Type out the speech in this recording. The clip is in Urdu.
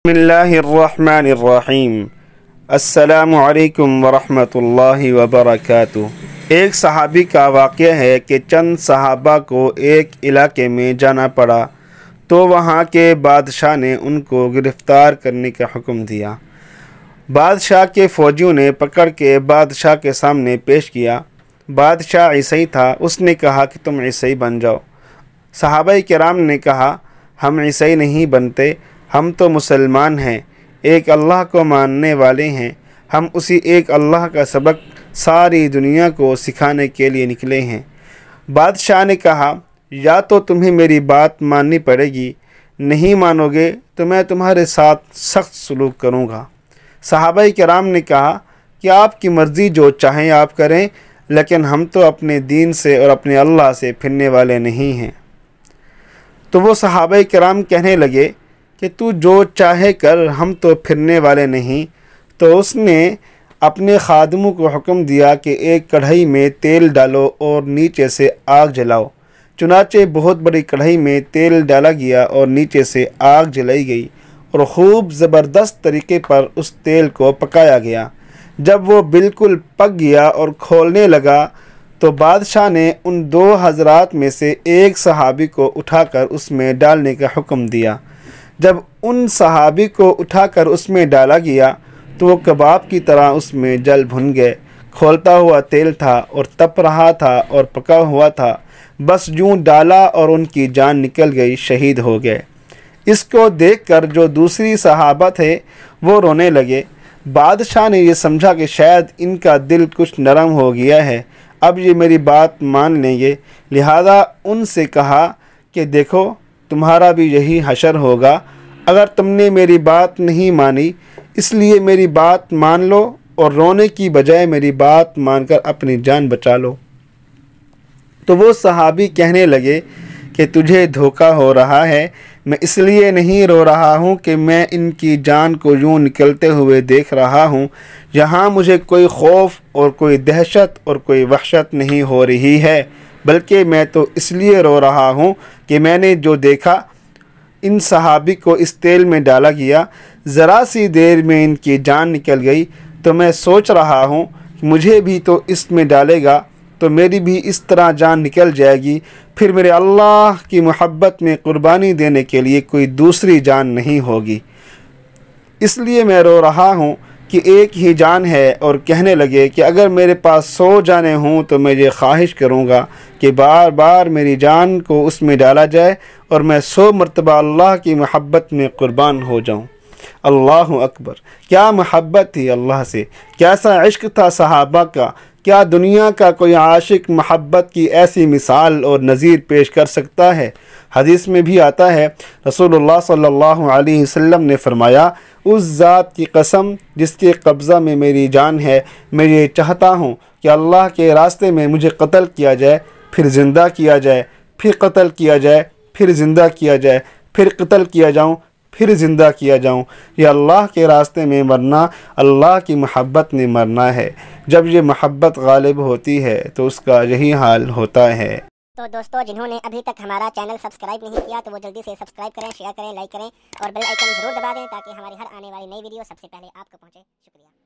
بسم اللہ الرحمن الرحیم۔ السلام علیکم ورحمۃ اللہ وبرکاتہ۔ ایک صحابی کا واقعہ ہے کہ چند صحابہ کو ایک علاقے میں جانا پڑا تو وہاں کے بادشاہ نے ان کو گرفتار کرنے کا حکم دیا۔ بادشاہ کے فوجیوں نے پکڑ کے بادشاہ کے سامنے پیش کیا۔ بادشاہ عیسائی تھا، اس نے کہا کہ تم عیسائی بن جاؤ۔ صحابہ کرام نے کہا ہم عیسائی نہیں بنتے، ہم تو مسلمان ہیں، ایک اللہ کو ماننے والے ہیں، ہم اسی ایک اللہ کا سبق ساری دنیا کو سکھانے کے لیے نکلے ہیں۔ بادشاہ نے کہا یا تو تمہیں میری بات ماننی پڑے گی، نہیں مانو گے تو میں تمہارے ساتھ سخت سلوک کروں گا۔ صحابہ کرام نے کہا کہ آپ کی مرضی، جو چاہیں آپ کریں، لیکن ہم تو اپنے دین سے اور اپنے اللہ سے پھرنے والے نہیں ہیں۔ تو وہ صحابہ کرام کہنے لگے کہ تو جو چاہے کر، ہم تو پھرنے والے نہیں۔ تو اس نے اپنے خادموں کو حکم دیا کہ ایک کڑھائی میں تیل ڈالو اور نیچے سے آگ جلاؤ۔ چنانچہ بہت بڑی کڑھائی میں تیل ڈالا گیا اور نیچے سے آگ جلائی گئی اور خوب زبردست طریقے پر اس تیل کو پکایا گیا۔ جب وہ بالکل پک گیا اور کھولنے لگا تو بادشاہ نے ان دو حضرات میں سے ایک صحابی کو اٹھا کر اس میں ڈالنے کا حکم دیا۔ جب ان صحابی کو اٹھا کر اس میں ڈالا گیا تو وہ کباب کی طرح اس میں جل بھن گئے۔ کھولتا ہوا تیل تھا اور تپ رہا تھا اور پکا ہوا تھا، بس یوں ڈالا اور ان کی جان نکل گئی، شہید ہو گئے۔ اس کو دیکھ کر جو دوسری صحابہ تھے وہ رونے لگے۔ بادشاہ نے یہ سمجھا کہ شاید ان کا دل کچھ نرم ہو گیا ہے، اب یہ میری بات مان لیں گے، لہذا ان سے کہا کہ دیکھو تمہارا بھی یہی حشر ہوگا اگر تم نے میری بات نہیں مانی، اس لیے میری بات مان لو اور رونے کی بجائے میری بات مان کر اپنی جان بچا لو۔ تو وہ صحابی کہنے لگے کہ تجھے دھوکہ ہو رہا ہے، میں اس لیے نہیں رو رہا ہوں کہ میں ان کی جان کو یوں نکلتے ہوئے دیکھ رہا ہوں، یہاں مجھے کوئی خوف اور کوئی دہشت اور کوئی وحشت نہیں ہو رہی ہے، بلکہ میں تو اس لیے رو رہا ہوں کہ میں نے جو دیکھا، ان صحابی کو اس تیل میں ڈالا گیا، ذرا سی دیر میں ان کی جان نکل گئی، تو میں سوچ رہا ہوں کہ مجھے بھی تو اس میں ڈالے گا تو میری بھی اس طرح جان نکل جائے گی، پھر میرے اللہ کی محبت میں قربانی دینے کے لیے کوئی دوسری جان نہیں ہوگی، اس لیے میں رو رہا ہوں کہ ایک ہی جان ہے۔ اور کہنے لگے کہ اگر میرے پاس 100 جانیں ہوں تو میں یہ خواہش کروں گا کہ بار بار میری جان کو اس میں ڈالا جائے اور میں 100 مرتبہ اللہ کی محبت میں قربان ہو جاؤں۔ اللہ اکبر! کیا محبت تھی اللہ سے، کیسا عشق تھا صحابہ کا! کیا دنیا کا کوئی عاشق محبت کی ایسی مثال اور نظیر پیش کر سکتا ہے؟ حدیث میں بھی آتا ہے، رسول اللہ صلی اللہ علیہ وسلم نے فرمایا، اس ذات کی قسم جس کے قبضہ میں میری جان ہے، میں یہ چاہتا ہوں کہ اللہ کے راستے میں مجھے قتل کیا جائے، پھر زندہ کیا جائے، پھر قتل کیا جائے، پھر زندہ کیا جائے، پھر قتل کیا جاؤں، پھر زندہ کیا جاؤں۔ یہ اللہ کے راستے میں مرنا، اللہ کی محبت میں مرنا ہے۔ جب یہ محبت غالب ہوتی ہے تو اس کا یہی حال ہوتا ہے۔ تو دوستو، جنہوں نے ابھی تک ہمارا چینل سبسکرائب نہیں کیا تو وہ جلدی سے سبسکرائب کریں، شیئر کریں، لائک کریں اور بیل آئیکن ضرور دبا دیں تاکہ ہماری ہر آنے والی نئی ویڈیو سب سے پہلے آپ کو پہنچے۔ شکریہ۔